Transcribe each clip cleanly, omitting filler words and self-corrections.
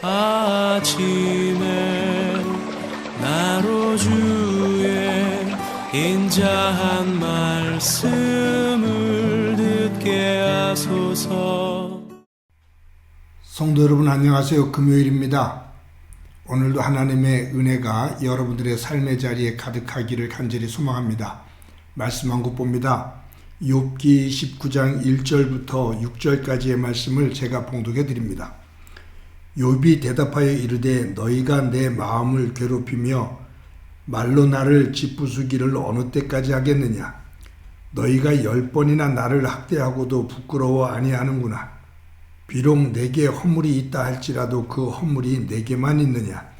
아침에 나로 주의 인자한 말씀을 듣게 하소서. 성도 여러분 안녕하세요. 금요일입니다. 오늘도 하나님의 은혜가 여러분들의 삶의 자리에 가득하기를 간절히 소망합니다. 말씀 한 곳 봅니다. 욥기 19장 1절부터 6절까지의 말씀을 제가 봉독해 드립니다. 욥이 대답하여 이르되 너희가 내 마음을 괴롭히며 말로 나를 짓부수기를 어느 때까지 하겠느냐. 너희가 10번이나 나를 학대하고도 부끄러워 아니하는구나. 비록 내게 허물이 있다 할지라도 그 허물이 내게만 있느냐.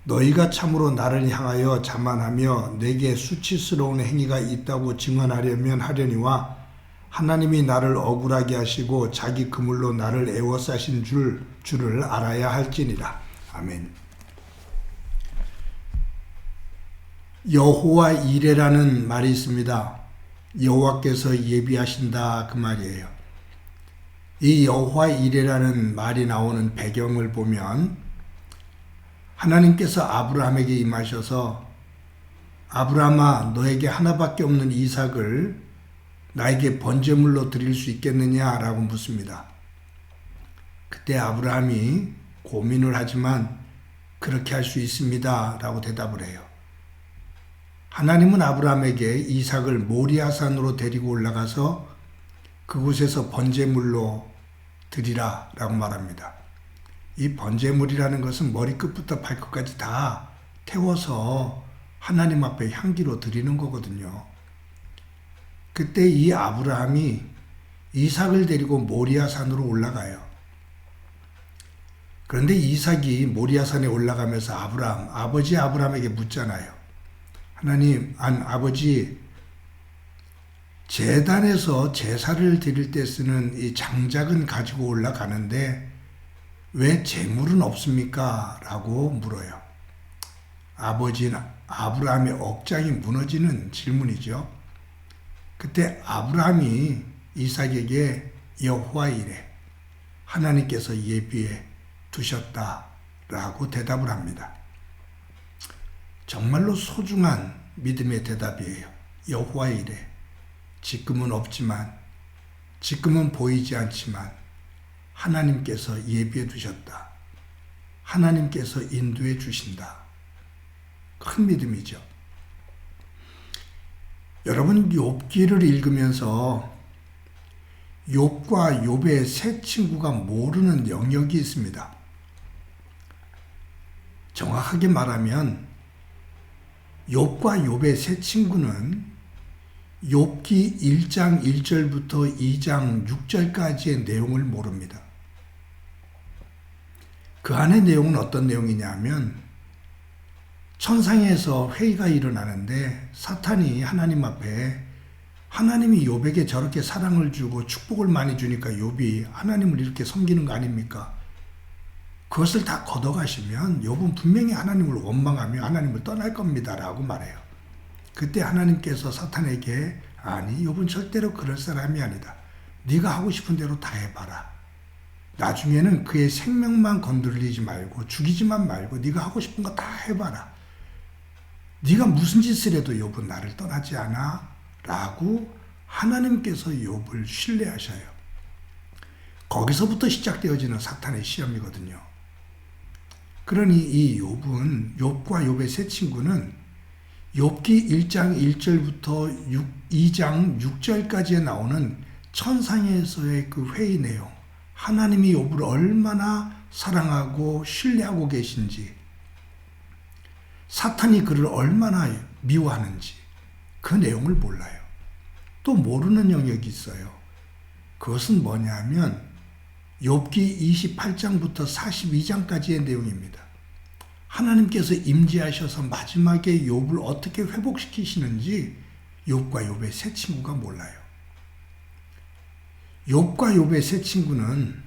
너희가 참으로 나를 향하여 자만하며 내게 수치스러운 행위가 있다고 증언하려면 하려니와 하나님이 나를 억울하게 하시고 자기 그물로 나를 애워싸신 줄을 알아야 할지니라. 아멘. 여호와 이레라는 말이 있습니다. 여호와께서 예비하신다 그 말이에요. 이 여호와 이레라는 말이 나오는 배경을 보면 하나님께서 아브라함에게 임하셔서 아브라함아 너에게 하나밖에 없는 이삭을 나에게 번제물로 드릴 수 있겠느냐라고 묻습니다. 그때 아브라함이 고민을 하지만 그렇게 할 수 있습니다 라고 대답을 해요. 하나님은 아브라함에게 이삭을 모리아산으로 데리고 올라가서 그곳에서 번제물로 드리라 라고 말합니다. 이 번제물이라는 것은 머리끝부터 발끝까지 다 태워서 하나님 앞에 향기로 드리는 거거든요. 그때 이 아브라함이 이삭을 데리고 모리아산으로 올라가요. 그런데 이삭이 모리아산에 올라가면서 아버지 아브라함에게 묻잖아요. 하나님, 아버지, 제단에서 제사를 드릴 때 쓰는 이 장작은 가지고 올라가는데 왜 제물은 없습니까? 라고 물어요. 아브라함의 억장이 무너지는 질문이죠. 그때 아브라함이 이삭에게 여호와 이레, 하나님께서 예비해 두셨다라고 대답을 합니다. 정말로 소중한 믿음의 대답이에요. 여호와 이레, 지금은 없지만, 지금은 보이지 않지만 하나님께서 예비해 두셨다. 하나님께서 인도해 주신다. 큰 믿음이죠. 여러분 욥기를 읽으면서 욥과 욥의 세 친구가 모르는 영역이 있습니다. 정확하게 말하면 욥과 욥의 세 친구는 욥기 1장 1절부터 2장 6절까지의 내용을 모릅니다. 그 안의 내용은 어떤 내용이냐면 천상에서 회의가 일어나는데 사탄이 하나님 앞에 하나님이 욥에게 저렇게 사랑을 주고 축복을 많이 주니까 욥이 하나님을 이렇게 섬기는 거 아닙니까? 그것을 다 걷어가시면 욥은 분명히 하나님을 원망하며 하나님을 떠날 겁니다 라고 말해요. 그때 하나님께서 사탄에게 아니 욥은 절대로 그럴 사람이 아니다. 네가 하고 싶은 대로 다 해봐라. 나중에는 그의 생명만 건드리지 말고 죽이지만 말고 네가 하고 싶은 거 다 해봐라. 네가 무슨 짓을 해도 욥은 나를 떠나지 않아 라고 하나님께서 욥을 신뢰하셔요. 거기서부터 시작되어지는 사탄의 시험이거든요. 그러니 이 욥과 욥의 세 친구는 욥기 1장 1절부터 2장 6절까지에 나오는 천상에서의 그 회의 내용, 하나님이 욥을 얼마나 사랑하고 신뢰하고 계신지, 사탄이 그를 얼마나 미워하는지 그 내용을 몰라요. 또 모르는 영역이 있어요. 그것은 뭐냐면 욥기 28장부터 42장까지의 내용입니다. 하나님께서 임재하셔서 마지막에 욥을 어떻게 회복시키시는지 욥과 욥의 세 친구가 몰라요. 욥과 욥의 세 친구는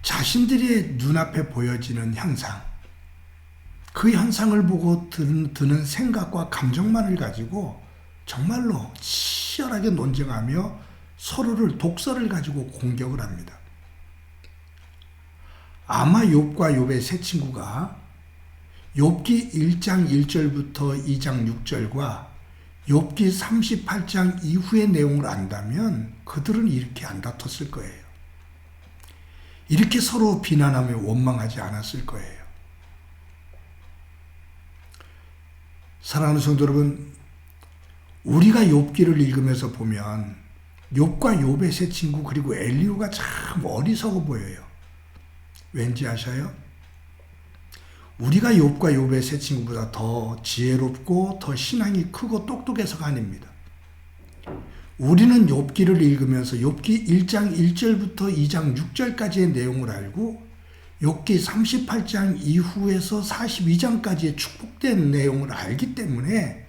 자신들의 눈앞에 보여지는 현상, 그 현상을 보고 드는 생각과 감정만을 가지고 정말로 치열하게 논쟁하며 서로를 독설을 가지고 공격을 합니다. 아마 욥과 욥의 세 친구가 욥기 1장 1절부터 2장 6절과 욥기 38장 이후의 내용을 안다면 그들은 이렇게 안 다퉜을 거예요. 이렇게 서로 비난하며 원망하지 않았을 거예요. 사랑하는 성도 여러분, 우리가 욥기를 읽으면서 보면 욥과 욥의 세 친구 그리고 엘리후가 참 어리석어 보여요. 왠지 아셔요? 우리가 욥과 욥의 세 친구보다 더 지혜롭고 더 신앙이 크고 똑똑해서가 아닙니다. 우리는 욥기를 읽으면서 욥기 1장 1절부터 2장 6절까지의 내용을 알고 욥기 38장 이후에서 42장까지의 축복된 내용을 알기 때문에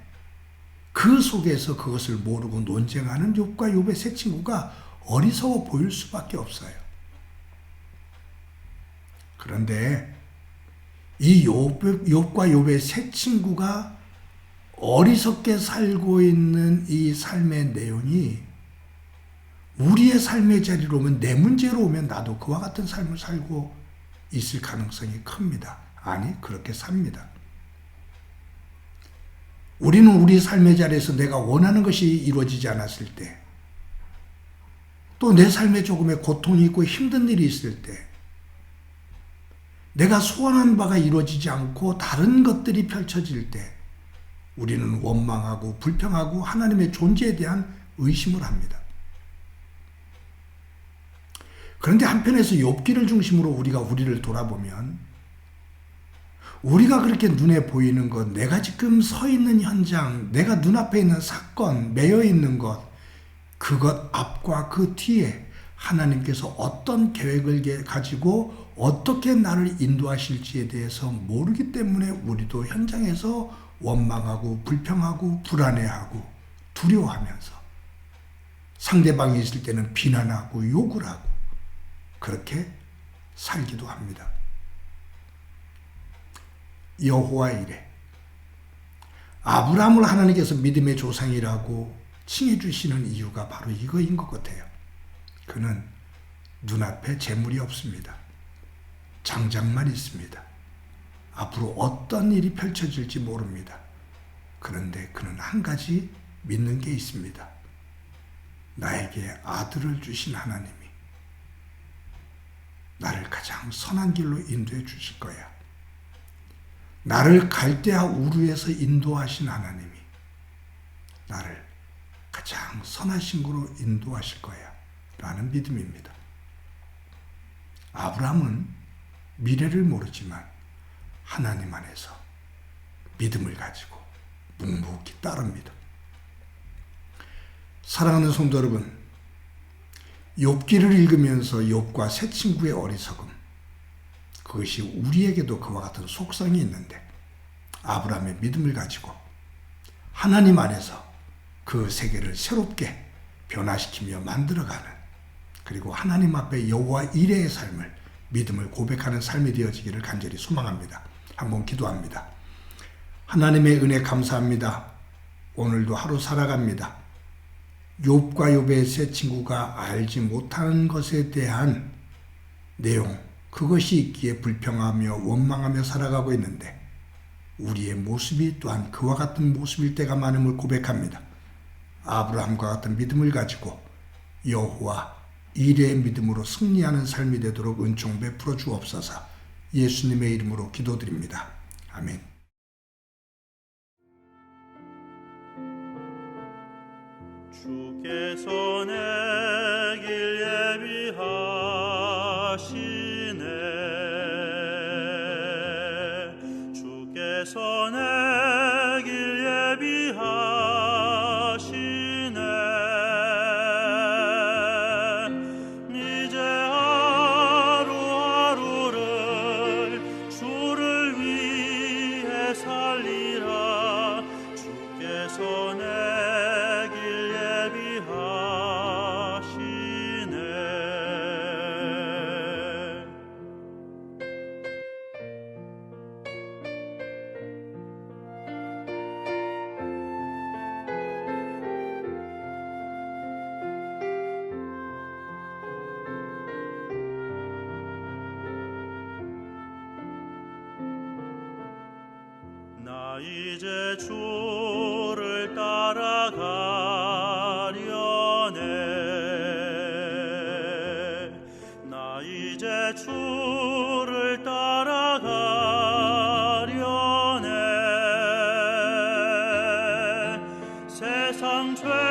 그 속에서 그것을 모르고 논쟁하는 욥과 욥의 세 친구가 어리석어 보일 수밖에 없어요. 그런데 이 욥과 욥의 세 친구가 어리석게 살고 있는 이 삶의 내용이 우리의 삶의 자리로 오면, 내 문제로 오면 나도 그와 같은 삶을 살고 있을 가능성이 큽니다. 아니, 그렇게 삽니다. 우리는 우리 삶의 자리에서 내가 원하는 것이 이루어지지 않았을 때, 또 내 삶에 조금의 고통이 있고 힘든 일이 있을 때, 내가 소원한 바가 이루어지지 않고 다른 것들이 펼쳐질 때 우리는 원망하고 불평하고 하나님의 존재에 대한 의심을 합니다. 그런데 한편에서 욥기를 중심으로 우리가 우리를 돌아보면 우리가 그렇게 눈에 보이는 것, 내가 지금 서 있는 현장, 내가 눈앞에 있는 사건, 매여 있는 것, 그것 앞과 그 뒤에 하나님께서 어떤 계획을 가지고 어떻게 나를 인도하실지에 대해서 모르기 때문에 우리도 현장에서 원망하고 불평하고 불안해하고 두려워하면서 상대방이 있을 때는 비난하고 욕을 하고 그렇게 살기도 합니다. 여호와 이래 아브라함을 하나님께서 믿음의 조상이라고 칭해 주시는 이유가 바로 이거인 것 같아요. 그는 눈앞에 재물이 없습니다. 장작만 있습니다. 앞으로 어떤 일이 펼쳐질지 모릅니다. 그런데 그는 한 가지 믿는 게 있습니다. 나에게 아들을 주신 하나님이 나를 가장 선한 길로 인도해 주실 거야. 나를 갈대아 우르에서 인도하신 하나님이 나를 가장 선하신 곳으로 인도하실 거야 라는 믿음입니다. 아브라함은 미래를 모르지만 하나님 안에서 믿음을 가지고 묵묵히 따릅니다. 사랑하는 성도 여러분, 욥기를 읽으면서 욥과 세 친구의 어리석음, 그것이 우리에게도 그와 같은 속성이 있는데 아브라함의 믿음을 가지고 하나님 안에서 그 세계를 새롭게 변화시키며 만들어가는, 그리고 하나님 앞에 여호와 이레의 삶을, 믿음을 고백하는 삶이 되어지기를 간절히 소망합니다. 한번 기도합니다. 하나님의 은혜 감사합니다. 오늘도 하루 살아갑니다. 욥과 욥의 세 친구가 알지 못하는 것에 대한 내용, 그것이 있기에 불평하며 원망하며 살아가고 있는데 우리의 모습이 또한 그와 같은 모습일 때가 많음을 고백합니다. 아브라함과 같은 믿음을 가지고 여호와 이레의 믿음으로 승리하는 삶이 되도록 은총 베풀어 주옵소서. 예수님의 이름으로 기도드립니다. 아멘. 주께서 내 길 예비하시네. 주께서 내 길 예비하시네. 이제 하루하루를 주를 위해 살리라. 주께서 내 길 예비하시네. 이제 주를 따라가려네. 나 이제 주를 따라가려네. 세상 죄